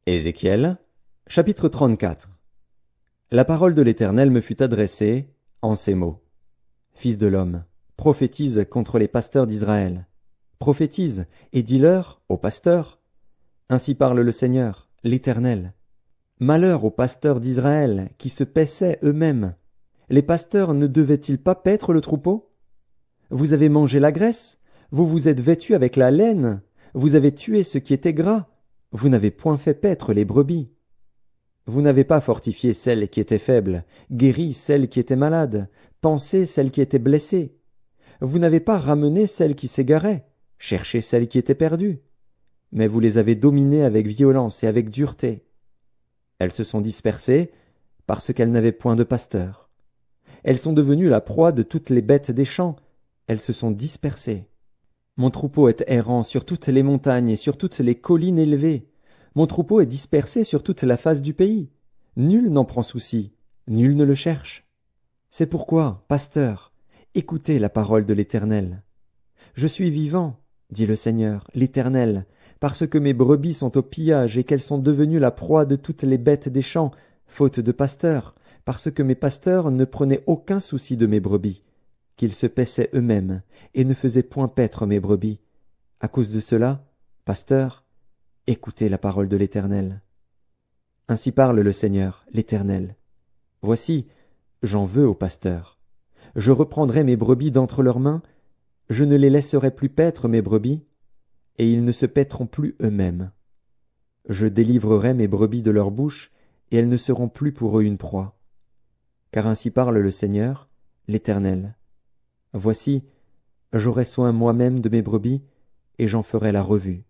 Ézéchiel, chapitre 34. La parole de l'Éternel me fut adressée en ces mots. Fils de l'homme, prophétise contre les pasteurs d'Israël. Prophétise et dis-leur, aux pasteurs, ainsi parle le Seigneur, l'Éternel. Malheur aux pasteurs d'Israël qui se paissaient eux-mêmes. Les pasteurs ne devaient-ils pas paître le troupeau? Vous avez mangé la graisse, vous vous êtes vêtus avec la laine, vous avez tué ce qui était gras, vous n'avez point fait paître les brebis. Vous n'avez pas fortifié celles qui étaient faibles, guéri celles qui étaient malades, pansé celles qui étaient blessées. Vous n'avez pas ramené celles qui s'égaraient, cherché celles qui étaient perdues. Mais vous les avez dominées avec violence et avec dureté. Elles se sont dispersées parce qu'elles n'avaient point de pasteur. Elles sont devenues la proie de toutes les bêtes des champs, elles se sont dispersées. Mon troupeau est errant sur toutes les montagnes et sur toutes les collines élevées. Mon troupeau est dispersé sur toute la face du pays. Nul n'en prend souci, nul ne le cherche. C'est pourquoi, pasteurs, écoutez la parole de l'Éternel. Je suis vivant, dit le Seigneur, l'Éternel, parce que mes brebis sont au pillage et qu'elles sont devenues la proie de toutes les bêtes des champs, faute de pasteurs, parce que mes pasteurs ne prenaient aucun souci de mes brebis, qu'ils se paissaient eux-mêmes et ne faisaient point paître mes brebis. À cause de cela, pasteurs, écoutez la parole de l'Éternel. Ainsi parle le Seigneur, l'Éternel. Voici, j'en veux aux pasteurs. Je reprendrai mes brebis d'entre leurs mains, je ne les laisserai plus paître mes brebis, et ils ne se paîtront plus eux-mêmes. Je délivrerai mes brebis de leur bouche, et elles ne seront plus pour eux une proie. Car ainsi parle le Seigneur, l'Éternel. Voici, j'aurai soin moi-même de mes brebis, et j'en ferai la revue.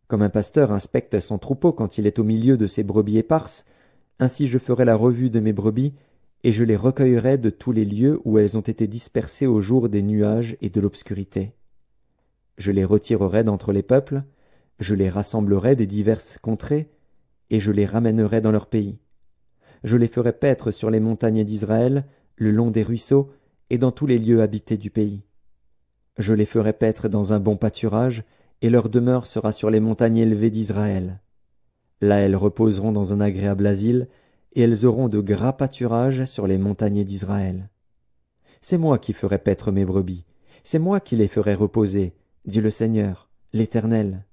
Comme un pasteur inspecte son troupeau quand il est au milieu de ses brebis éparses, ainsi je ferai la revue de mes brebis, et je les recueillerai de tous les lieux où elles ont été dispersées au jour des nuages et de l'obscurité. Je les retirerai d'entre les peuples, je les rassemblerai des diverses contrées, et je les ramènerai dans leur pays. Je les ferai paître sur les montagnes d'Israël, le long des ruisseaux, et dans tous les lieux habités du pays. Je les ferai paître dans un bon pâturage, et leur demeure sera sur les montagnes élevées d'Israël. Là elles reposeront dans un agréable asile, et elles auront de gras pâturages sur les montagnes d'Israël. C'est moi qui ferai paître mes brebis, c'est moi qui les ferai reposer, dit le Seigneur, l'Éternel.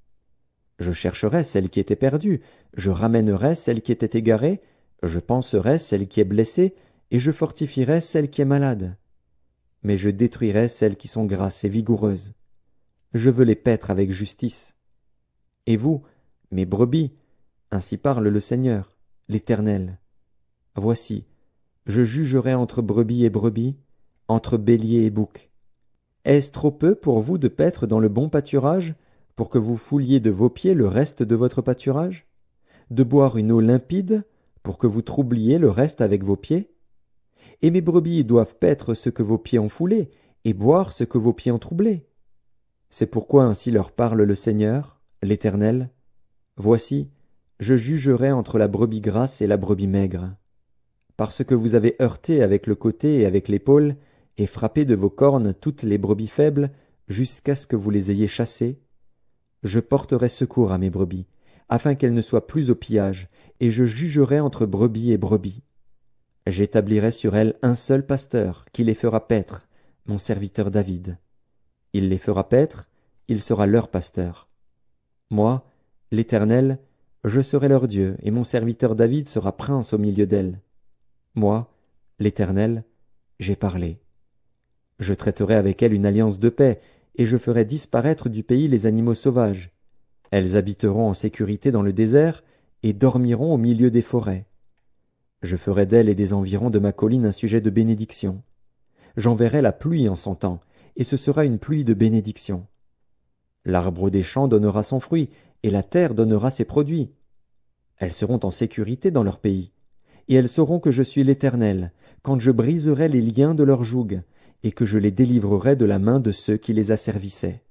Je chercherai celle qui était perdue, je ramènerai celle qui était égarée, je panserai celle qui est blessée, et je fortifierai celle qui est malade. Mais je détruirai celles qui sont grasses et vigoureuses. Je veux les paître avec justice. Et vous, mes brebis, ainsi parle le Seigneur, l'Éternel. Voici, je jugerai entre brebis et brebis, entre bélier et bouc. Est-ce trop peu pour vous de paître dans le bon pâturage, pour que vous fouliez de vos pieds le reste de votre pâturage? De boire une eau limpide, pour que vous troubliez le reste avec vos pieds? Et mes brebis doivent paître ce que vos pieds ont foulé, et boire ce que vos pieds ont troublé. C'est pourquoi ainsi leur parle le Seigneur, l'Éternel. Voici, je jugerai entre la brebis grasse et la brebis maigre. Parce que vous avez heurté avec le côté et avec l'épaule, et frappé de vos cornes toutes les brebis faibles, jusqu'à ce que vous les ayez chassées, je porterai secours à mes brebis, afin qu'elles ne soient plus au pillage, et je jugerai entre brebis et brebis. J'établirai sur elles un seul pasteur, qui les fera paître, mon serviteur David. Il les fera paître, il sera leur pasteur. Moi, l'Éternel, je serai leur Dieu, et mon serviteur David sera prince au milieu d'elles. Moi, l'Éternel, j'ai parlé. Je traiterai avec elles une alliance de paix, et je ferai disparaître du pays les animaux sauvages. Elles habiteront en sécurité dans le désert, et dormiront au milieu des forêts. Je ferai d'elles et des environs de ma colline un sujet de bénédiction. J'enverrai la pluie en son temps, et ce sera une pluie de bénédiction. L'arbre des champs donnera son fruit, et la terre donnera ses produits. Elles seront en sécurité dans leur pays, et elles sauront que je suis l'Éternel, quand je briserai les liens de leur joug, et que je les délivrerai de la main de ceux qui les asservissaient.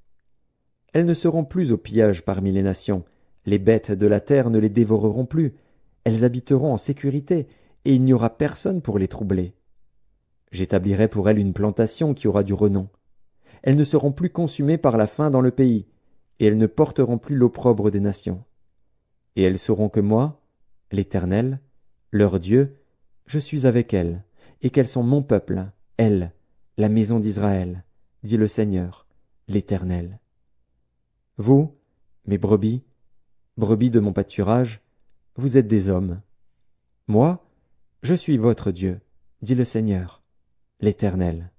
Elles ne seront plus au pillage parmi les nations, les bêtes de la terre ne les dévoreront plus, elles habiteront en sécurité, et il n'y aura personne pour les troubler. J'établirai pour elles une plantation qui aura du renom. Elles ne seront plus consumées par la faim dans le pays, et elles ne porteront plus l'opprobre des nations. Et elles sauront que moi, l'Éternel, leur Dieu, je suis avec elles, et qu'elles sont mon peuple, elles, la maison d'Israël, dit le Seigneur, l'Éternel. Vous, mes brebis, brebis de mon pâturage, vous êtes des hommes. Moi, je suis votre Dieu, dit le Seigneur, l'Éternel.